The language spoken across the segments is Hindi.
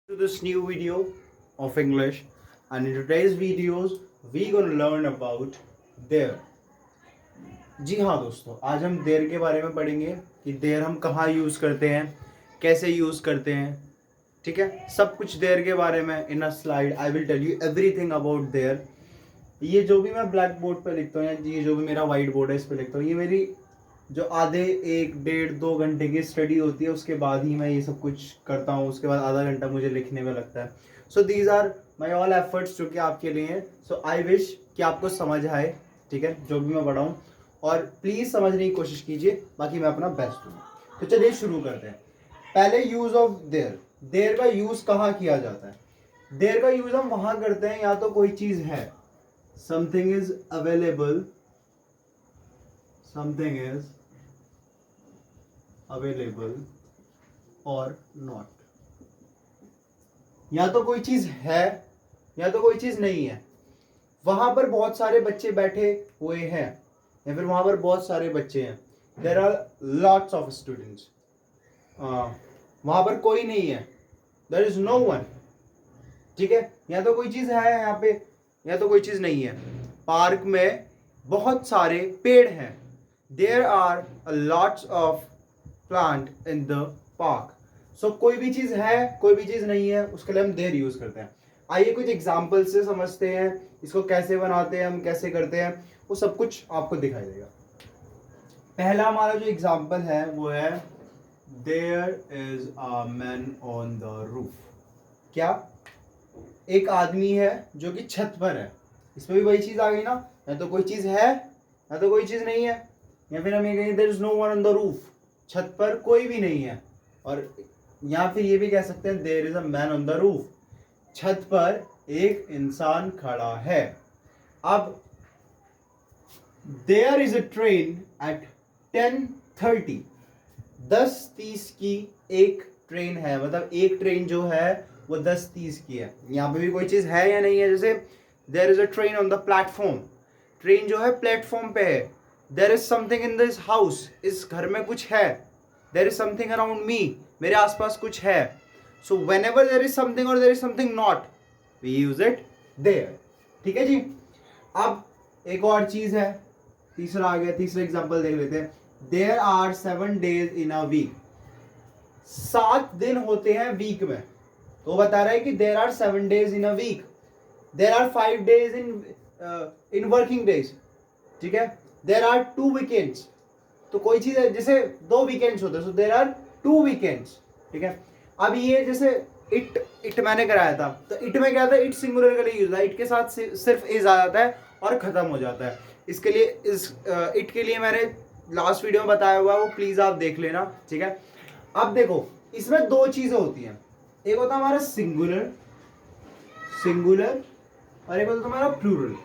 to this new video of English, and in today's videos we gonna learn about there. जी हाँ दोस्तों, आज हम देर के बारे में पढ़ेंगे कि देर हम कहाँ यूज़ करते हैं, कैसे यूज़ करते हैं। ठीक है, सब कुछ देर के बारे में in a slide I will tell you everything about there. ये जो भी मैं ब्लैक बोर्ड पे लिखता हूँ या ये जो भी मेरा वाइट बोर्ड है इस पे लिखता हूँ, ये मेरी जो आधे 1 1 1.5 2 घंटे की स्टडी होती है, उसके बाद ही मैं ये सब कुछ करता हूँ। उसके बाद आधा घंटा मुझे लिखने में लगता है। So these are my all efforts जो कि आपके लिए हैं। सो आई विश कि आपको समझ आए, ठीक है, जो भी मैं पढ़ाऊँ, और प्लीज़ समझने की कोशिश कीजिए, बाकी मैं अपना बेस्ट दूँ। तो चलिए शुरू करते हैं। पहले यूज़ ऑफ देयर। देयर का यूज़ कहाँ किया जाता है? देयर का यूज़ हम वहाँ करते हैं या तो कोई चीज़ है, something is available, something is available or not। या तो कोई चीज है या तो कोई चीज नहीं है। वहां पर बहुत सारे बच्चे बैठे हुए हैं या फिर वहां पर बहुत सारे बच्चे हैं। There are lots of students. वहां पर कोई नहीं है, देयर इज नो वन। ठीक है, या तो कोई चीज है यहाँ पे या तो कोई चीज नहीं है। पार्क में बहुत सारे पेड़ हैं। There are lots of plant in the park. So कोई भी चीज है कोई भी चीज नहीं है, उसके लिए हम देयर यूज करते हैं। आइए कुछ एग्जाम्पल से समझते हैं इसको, कैसे बनाते हैं हम, कैसे करते हैं, वो सब कुछ आपको दिखाई देगा। पहला हमारा जो एग्जाम्पल है वो है there is a man on the roof. क्या? एक आदमी है जो कि छत पर है। इसमें भी वही चीज आ गई ना, या तो कोई चीज है या तो कोई चीज नहीं है। या फिर हम ये कहेंगे there is no one on the roof, छत पर कोई भी नहीं है। और या फिर ये भी कह सकते हैं there is a man on the roof, छत पर एक इंसान खड़ा है। अब there is a train at 10:30, 10:30 की एक ट्रेन है। मतलब एक ट्रेन जो है वो 10:30 की है। यहाँ पे भी कोई चीज है या नहीं है। जैसे there is a train on the platform, train जो है प्लेटफॉर्म पे है। There is something in this house, इस घर में कुछ है। There is something around me, मेरे आसपास कुछ है। So whenever there is something और there is something not, we use it there. ठीक है जी। अब एक और चीज है, तीसरा आ गया, तीसरा एग्जांपल देख लेते हैं। There are 7 days in a week, 7 दिन होते हैं वीक में। तो बता रहा है कि there are 7 days in a week, there are 5 days इन वर्किंग डेज। ठीक है, देयर आर 2 वीकेंड्स। तो कोई चीज है, जैसे 2 वीकेंड्स होते हैं, सो देयर आर 2 वीकेंड्स। ठीक है, अब ये जैसे इट मैंने कराया था, तो इट में क्या था, इट सिंगुलर के लिए यूज है। इट के साथ सिर्फ इज आ जाता है और खत्म हो जाता है। इसके लिए इस इट के लिए मैंने लास्ट वीडियो में बताया हुआ है, वो प्लीज आप देख लेना। ठीक है, अब देखो इसमें 2 चीजें होती हैं। एक होता है हमारा सिंगुलर, सिंगुलर, और एक होता है हमारा प्लूरल।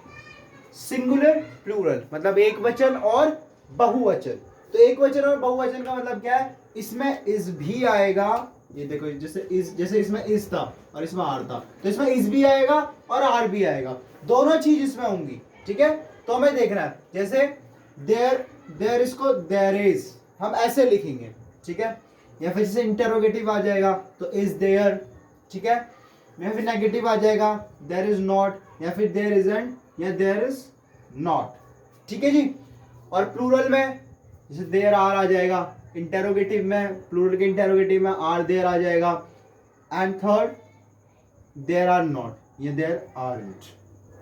सिंगुलर प्लूरल मतलब एक वचन और बहुवचन। तो एक वचन और बहुवचन का मतलब क्या है, इसमें इज भी आएगा। ये देखो, जैसे इसमें इज था और इसमें आर था, तो इसमें इज भी आएगा और आर भी आएगा, दोनों चीज इसमें होंगी। ठीक है, तो हमें देखना है, जैसे देयर, देयर इसको देयर इज हम ऐसे लिखेंगे। ठीक है, या फिर जैसे इंटरोगेटिव आ जाएगा तो इज देयर। ठीक है, या फिर नेगेटिव आ जाएगा देयर इज नॉट, या फिर देयर इजंट, या देयर इज नॉट। ठीक है जी। और प्लूरल में जैसे देयर आर आ जाएगा, इंटेरोगेटिव में, प्लूरल के इंटेरोगेटिव में आर देयर आ जाएगा, and third there are not, ये देयर आरंट।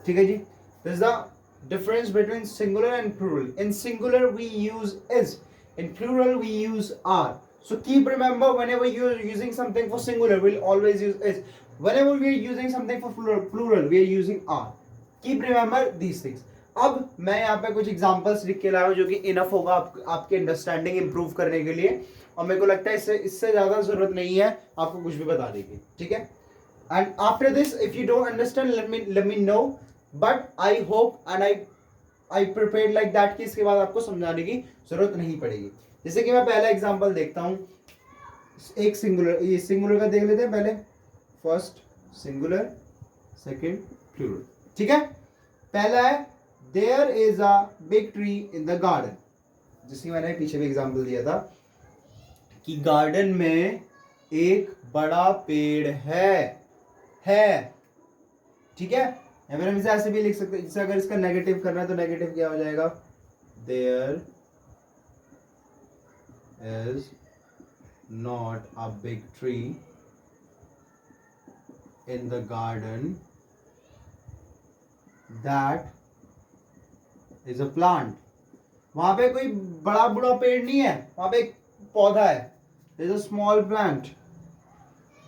ठीक है जी। This is the difference between singular and plural. In singular we use is, in plural we use are. So keep remember, whenever you are using something for singular, we'll always use is. Whenever we are using something for plural, we are using are. Keep remember these things. अब मैं यहाँ पे कुछ एग्जांपल्स लिख के लाया हूँ जो कि इनफ होगा आपकी अंडरस्टैंडिंग इंप्रूव करने के लिए। और मेरे को लगता है इससे ज्यादा जरूरत नहीं है आपको कुछ भी बता देगी। ठीक है, and after this if you don't understand let me know, but I hope and I prepared like that कि इसके बाद आपको समझाने की जरूरत नहीं पड़ेगी। जैसे कि मैं पहला एग्जांपल देखता हूं, एक सिंगुलर, ये सिंगुलर का देख लेते हैं पहले। First singular, second plural. ठीक है, पहला है there is a big tree in the garden. जिसकी मैंने पीछे भी एग्जांपल दिया था कि गार्डन में एक बड़ा पेड़ है, ठीक है। या फिर हम इसे ऐसे भी लिख सकते हैं, जैसे अगर इसका नेगेटिव करना है तो नेगेटिव क्या हो जाएगा, there is not a big tree in the garden that is a plant. वहां पे कोई बड़ा बड़ा पेड़ नहीं है, वहां पे एक पौधा है, there is a small plant,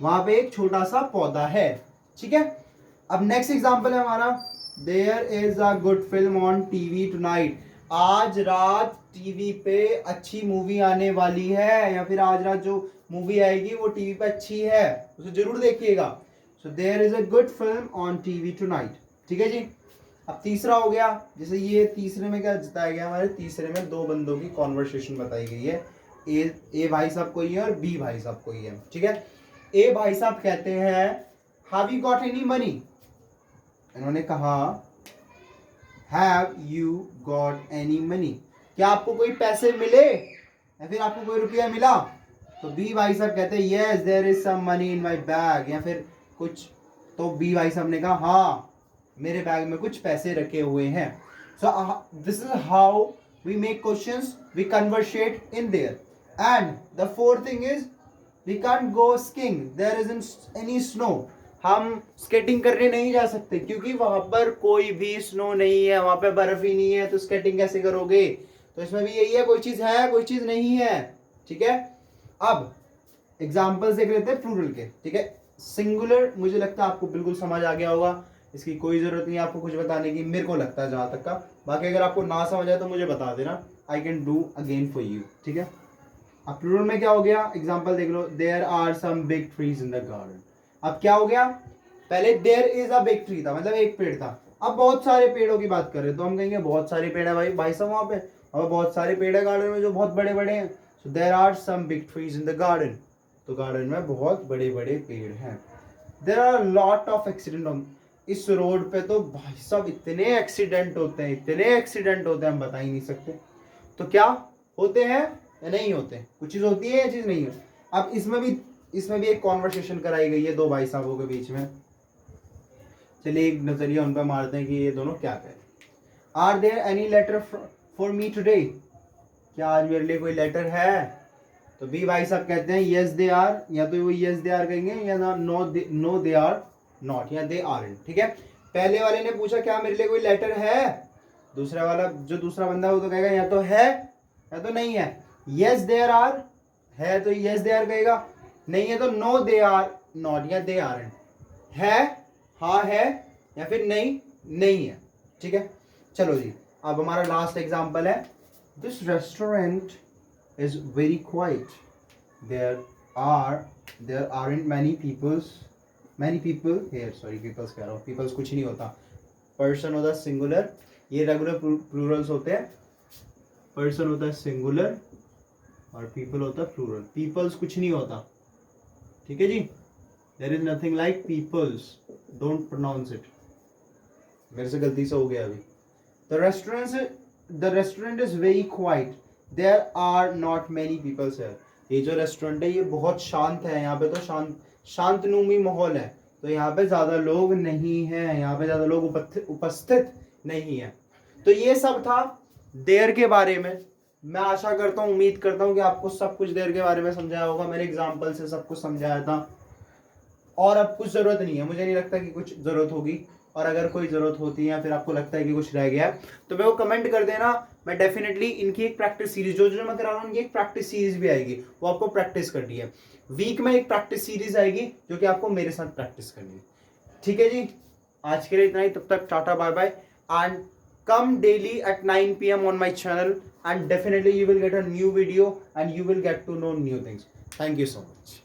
वहां पे एक छोटा सा पौधा है, ठीक है। अब नेक्स्ट एग्जांपल है हमारा, there is a good film on TV tonight. आज रात टीवी पे अच्छी मूवी आने वाली है, या फिर आज रात जो मूवी आएगी वो टीवी पे अच्छी है, उसे जरूर देखिएगा। So there is a good film on TV tonight, ठीक है जी। अब तीसरा हो गया, जैसे ये तीसरे में क्या बताया गया, हमारे तीसरे में दो बंदों की कॉन्वर्सेशन बताई गई है, ए भाई साहब कोई है और बी भाई साहब कोई है, ठीक है। ए भाई साहब कहते हैं have you got any money, इन्होंने कहा have you got any money, क्या आपको कोई पैसे मिले या फिर आपको कोई रुपया मिला। तो बी भाई साहब कहते हैं yes there is some money in my bag, या फिर कुछ, तो बी भाई साहब ने कहा हाँ मेरे बैग में कुछ पैसे रखे हुए हैं। So this is how we make questions, we conversate in there. And the fourth thing is we can't go skiing, there isn't any snow. हम स्केटिंग करने नहीं जा सकते क्योंकि वहां पर कोई भी स्नो नहीं है, वहां पे बर्फ ही नहीं है, तो स्केटिंग कैसे करोगे। तो इसमें भी यही है, कोई चीज है कोई चीज नहीं है, ठीक है। अब एग्जाम्पल्स देख लेते हैं प्लूरल के, ठीक है। सिंगुलर मुझे लगता है आपको बिल्कुल समझ आ गया होगा, इसकी कोई जरूरत नहीं है आपको कुछ बताने की, मेरे को लगता है जहां तक का। बाकी अगर आपको ना समझ आए तो मुझे बता देना, I can do again for you, ठीक है। अब प्लूरल में क्या हो गया, एग्जांपल देख लो, there are some big trees in the garden. अब क्या हो गया, पहले there is a big tree था, मतलब एक पेड़ था, अब बहुत सारे पेड़ों की बात कर रहे हैं तो हम कहेंगे बहुत सारे पेड़ है भाई, भाई साहब वहां पे, अब बहुत सारे पेड़ है गार्डन में जो बहुत बड़े बड़े हैं। So there are some big trees in the garden, तो गार्डन में बहुत बड़े बड़े पेड़ हैं। There are lot of accident on, इस रोड पे तो भाई साहब इतने एक्सीडेंट होते हैं, इतने एक्सीडेंट होते हैं हम बता ही नहीं सकते। तो क्या होते हैं या नहीं होते, कुछ चीज होती है या चीज नहीं है। अब इसमें भी एक कॉन्वर्सेशन कराई गई है दो भाई साहबों के बीच में, चलिए एक नजरिया उन पर मारते हैं कि ये दोनों क्या कह रहे हैं। Are there any letter for me today, क्या आज मेरे लिए कोई लेटर है। तो बी भाई साहब कहते हैं यस दे आर, या तो वो यस दे आर कहेंगे या नो दे आर नॉट, या दे आर, ठीक है। पहले वाले ने पूछा क्या मेरे लिए कोई लेटर है, दूसरा वाला जो दूसरा बंदा है वो तो कहेगा या तो है या तो नहीं है। यस देयर आर है तो यस दे आर कहेगा, नहीं है तो नो दे आर नॉट, या दे आर है, हाँ है, या फिर नहीं नहीं है, ठीक है। चलो जी, अब हमारा लास्ट एग्जांपल है, this restaurant is very quiet, there aren't many people here, sorry peoples कह रहा हूँ, पीपल्स कुछ नहीं होता, पर्सन होता है सिंगुलर, ये रेगुलर प्लूरल्स होते हैं, पर्सन होता है सिंगुलर और पीपल होता है प्लूरल, पीपल्स कुछ नहीं होता, ठीक है जी। There is nothing like peoples, don't pronounce it, मेरे से गलती से हो गया अभी। The restaurant is very quiet, there are not many peoples here. ये जो रेस्टोरेंट है ये बहुत शांत है, यहाँ पे तो शांतनुमी माहौल है, तो यहाँ पे ज्यादा लोग नहीं हैं, यहाँ पे ज्यादा लोग उपस्थित नहीं है। तो ये सब था देयर के बारे में। मैं आशा करता हूँ, उम्मीद करता हूँ कि आपको सब कुछ देयर के बारे में समझाया होगा, मेरे एग्जाम्पल से सब कुछ समझाया था, और अब कुछ जरूरत नहीं है, मुझे नहीं लगता कि कुछ जरूरत होगी, और अगर कोई जरूरत होती है या फिर आपको लगता है कि कुछ रह गया है तो मेरे को कमेंट कर देना, मैं डेफिनेटली इनकी एक प्रैक्टिस सीरीज जो जो मैं करा रहा हूँ, इनकी एक प्रैक्टिस सीरीज भी आएगी, वो आपको प्रैक्टिस करनी है। वीक में एक प्रैक्टिस सीरीज आएगी जो कि आपको मेरे साथ प्रैक्टिस करनी है, ठीक है जी। आज के लिए इतना ही, तब तक tata bye bye, and come daily at 9 p.m. on my channel, and definitely you will get a new video and you will get to know new things. Thank you so much.